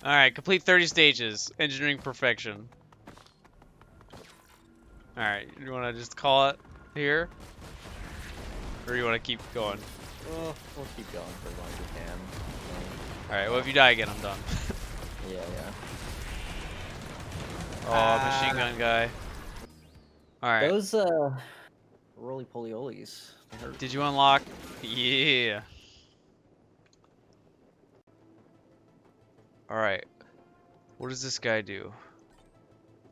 Alright, complete 30 stages. Engineering perfection. Alright, you wanna just call it here? Or you wanna keep going? Well, we'll keep going for as long as we can. Alright, well if you die again, I'm done. Yeah. Oh, machine gun guy. Alright. Those, roly-poly-olies. Did you unlock? Yeah. Alright. What does this guy do?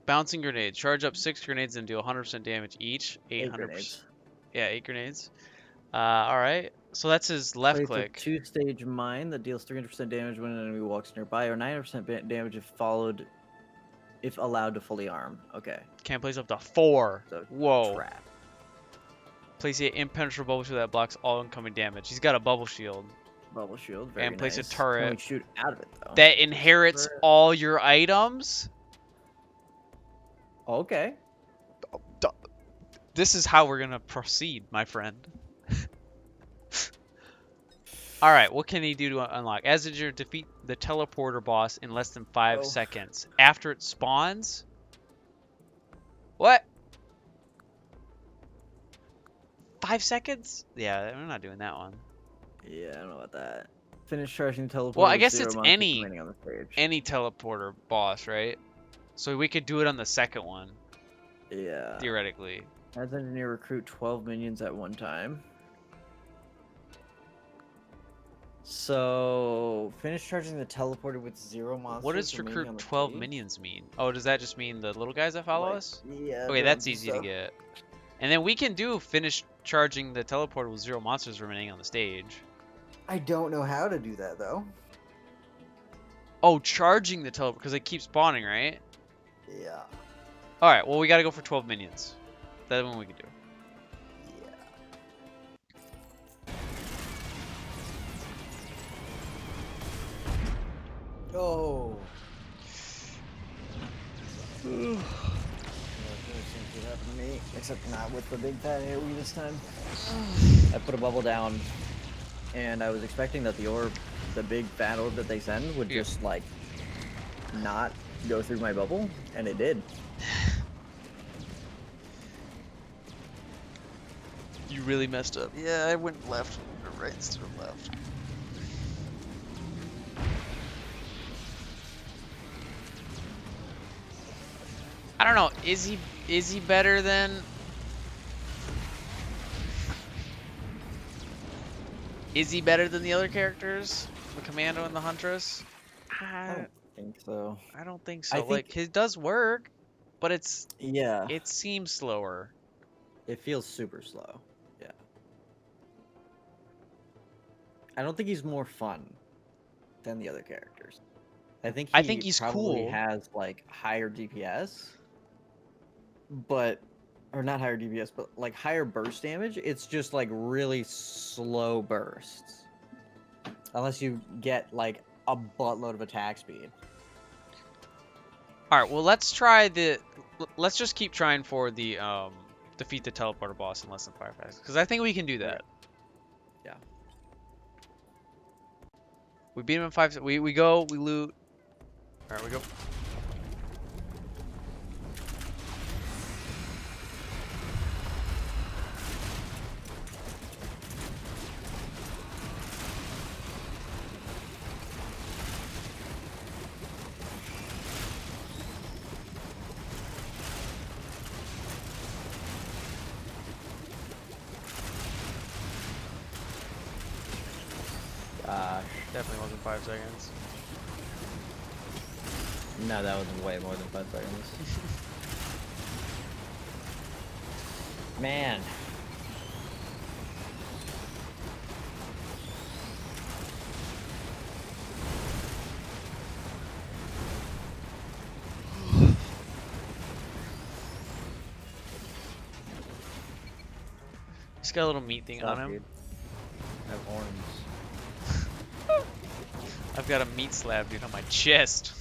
Bouncing grenades. Charge up 6 grenades and deal 100% damage each. 800%. grenades. Yeah, 8 grenades. Alright. So that's his left Place click. a 2-stage mine that deals 300% damage when an enemy walks nearby, or 900% damage if allowed to fully arm. Okay. Can't place up to 4. So, Whoa. trap. Place the impenetrable bubble shield that blocks all incoming damage. He's got a bubble shield. Bubble shield, very And place nice. a turret. Can we shoot out of it, though? That inherits all your items? Okay. This is how we're gonna proceed, my friend. Alright, what can he do to unlock? As you defeat the teleporter boss in less than 5 seconds. After it spawns? What? 5 seconds? Yeah, we're not doing that one. Yeah, I don't know about that. Finish charging the teleporter. Well, I with guess 0 it's monsters any remaining on the stage. teleporter boss, right? So we could do it on the second one. Yeah. Theoretically. As engineer, recruit 12 minions at one time. So, finish charging the teleporter with 0 monsters. What does remaining on recruit the 12 stage? minions mean? Oh, does that just mean the little guys that follow us? Yeah. Okay, that's easy to get. And then we can do finish charging the teleporter with 0 monsters remaining on the stage. I don't know how to do that, though. Oh, charging the teleporter, because it keeps spawning, right? Yeah. Alright, well we gotta go for 12 minions. That's one we can do. Yeah. Oh. Happened to me, except not with the big fat AoE this time. I put a bubble down, and I was expecting that the orb, the big fat orb that they send, would just like not go through my bubble, and it did. You really messed up. Yeah, I went left or right instead of left. I don't know. Is he better than? Is he better than the other characters? The Commando and the Huntress? I don't think so. I don't think so. I think, like, it does work, but it's... Yeah. It seems slower. It feels super slow. Yeah. I don't think he's more fun than the other characters. I think he's probably cool. Has, like, higher DPS, but... Or not higher DPS, but like higher burst damage. It's just like really slow bursts. Unless you get like a buttload of attack speed. Alright, well let's try the... Let's just keep trying for the defeat the teleporter boss in less than 5 seconds. Because I think we can do that. Yeah. We beat him in 5 seconds. We go, we loot. Alright, we go. Definitely wasn't 5 seconds. No, that was way more than 5 seconds. Man. He's got a little meat thing on him. Dude. I have horns. I've got a meat slab, dude, on my chest.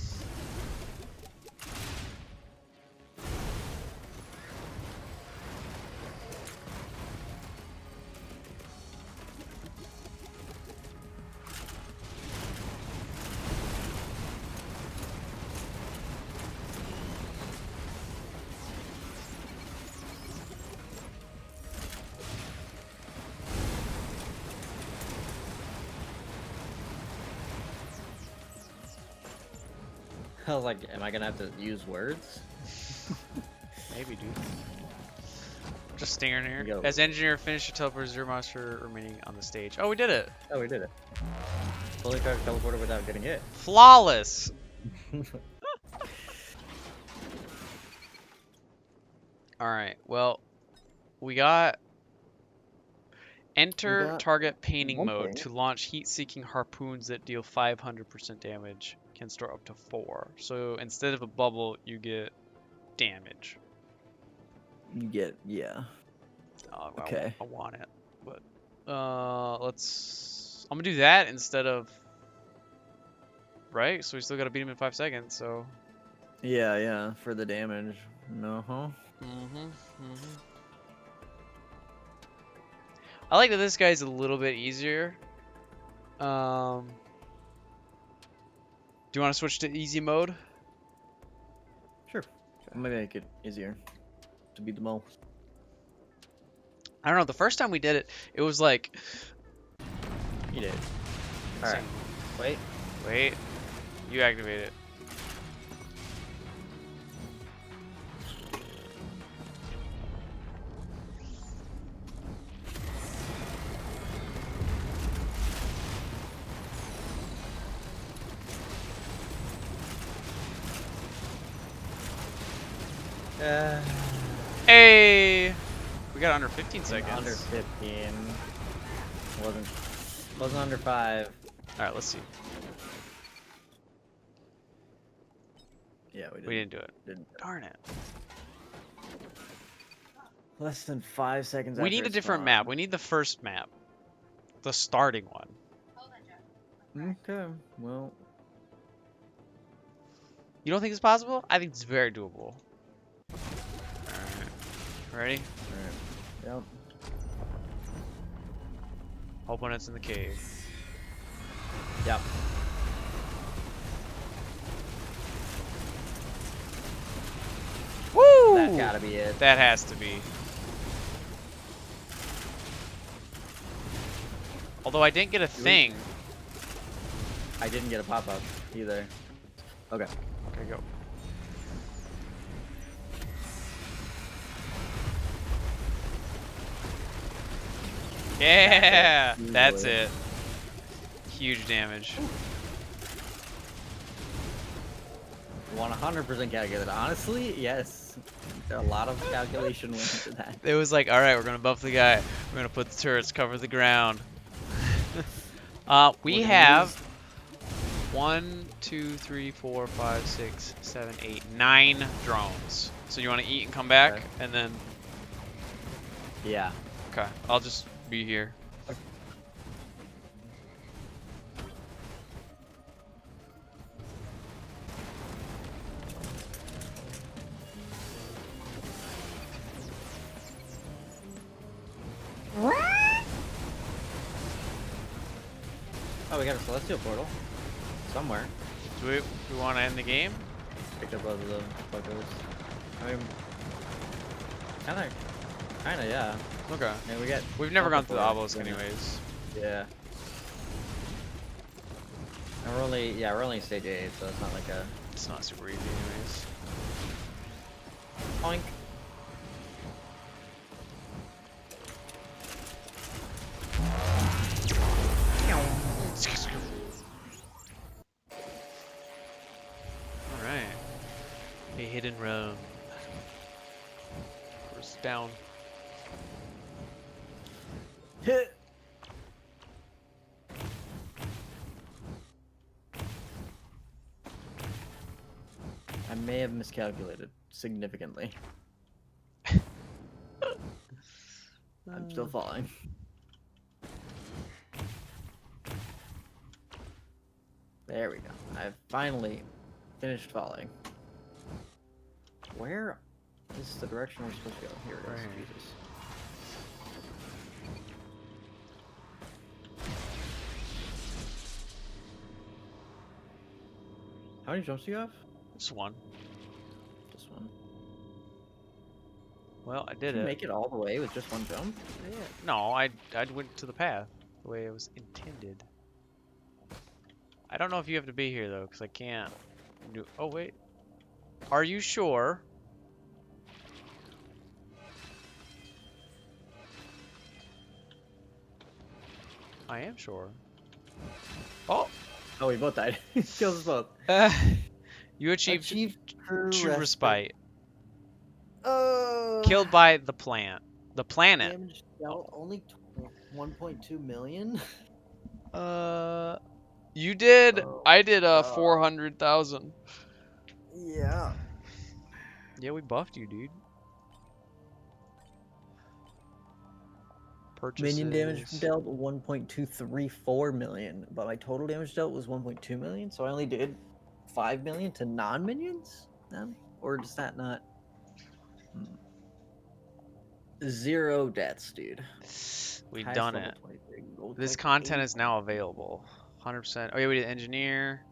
I was like, am I gonna have to use words? Maybe, dude. Just staring here. Go. As engineer, finish your teleport, zero monster remaining on the stage. Oh, we did it. Oh, we did it. Fully charged teleporter without getting hit. Flawless. All right. Well, we got enter target painting mode to launch heat-seeking harpoons that deal 500% damage. Can store up to 4. So instead of a bubble, you get damage. You get, yeah. Oh, Okay. I want it, but let's. I'm gonna do that instead of. Right, so we still gotta beat him in 5 seconds. So. Yeah, for the damage. I like that this guy's a little bit easier. Do you want to switch to easy mode? Sure. I'm gonna make it easier to beat them all. I don't know. The first time we did it, it was like. You did. All right. Wait. You activate it. Hey! We got under 15 seconds. Under 15. Wasn't under 5. Alright, let's see. Yeah, we didn't do it. Darn it. Less than 5 seconds We need a different map. We need the first map. The starting one. Okay, well. You don't think it's possible? I think it's very doable. Alright. Ready? Alright. Yep. Hope when it's in the cave. Yep. Woo! That's gotta be it. That has to be. Although I didn't get a thing. I didn't get a pop-up either. Okay. Okay, go. Yeah! That's it. Huge damage. 100% calculated. Honestly, yes. A lot of calculation went into that. It was like, alright, we're gonna buff the guy. We're gonna put the turrets, cover the ground. We have 1, 2, 3, 4, 5, 6, 7, 8, 9 drones. So you wanna eat and come back? Okay. And then... Yeah. Okay, I'll just be here. Oh, we got a celestial portal. Somewhere. Do we want to end the game? Picked up both of the fuckers. I mean... Kinda, yeah. Okay. And We've never gone through the obelisk anyways. Yeah. And we're only in stage 8, so it's not like a... It's not super easy anyways. Oink. Alright. A hidden room. Course down. Hit! I may have miscalculated significantly. I'm still falling. There we go. I've finally finished falling. Where is the direction we're supposed to go? Here it is. Right. Jesus. How many jumps do you have? Just one. Just one. Well, I did Did you it. make it all the way with just one jump? Yeah. No, I went to the path the way it was intended. I don't know if you have to be here though, because I can't Oh, wait. Are you sure? I am sure. Oh! Oh, we both died. Kills us both. You achieved true respite. Oh. Killed by the plant. The planet. Damage dealt only 1.2 million. You did. Oh, I did 400,000. yeah. Yeah, we buffed you, dude. Purchases. Minion damage dealt 1.234 million, but my total damage dealt was 1.2 million, so I only did 5 million to non-minions then? Or does that not? 0 deaths, dude. We've Highest done level it. 23. This Like content 8. is now available. 100%. Oh yeah, we did engineer.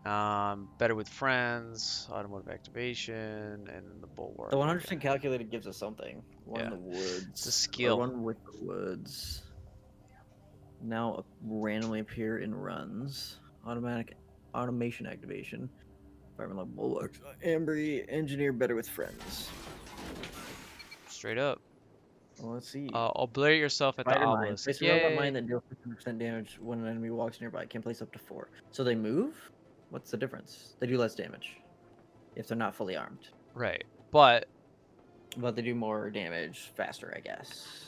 Better with friends, automotive activation, and then the bulwark. The 100% calculated gives us something. One in Yeah. the woods. It's a skill. Or one with the woods. Now randomly appear in runs. Automatic automation activation. Environmental bulwarks. Ambry, engineer better with friends. Straight up. Well, let's see. Obliterate yourself at the Spider mine. obelisk. Place a Yay. robot mine that deals 50% damage when an enemy walks nearby. Can place up to 4. So they move? What's the difference? They do less damage if they're not fully armed. Right. But they do more damage faster, I guess.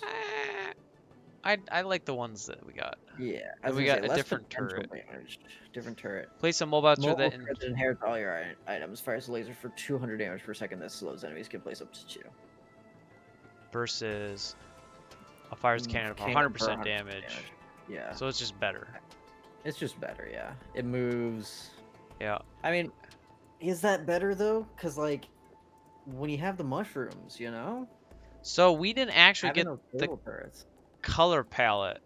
I like the ones that we got. Yeah, And we got a different turret. Damage. Different turret. Place a mobile turret Mobile that turret that inherits all your items. Fires a laser for 200 damage per second that slows enemies. Can place up to 2. versus a fires cannon for 100% damage. Yeah. So it's just better. It's just better, yeah. It moves. Yeah. I mean, is that better though? Because like, when you have the mushrooms, you know. So we didn't actually Having get those the little turrets. color palette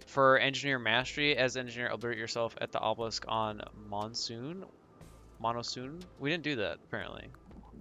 for engineer mastery as engineer. Obliterate yourself at the obelisk on Monsoon. We didn't do that apparently.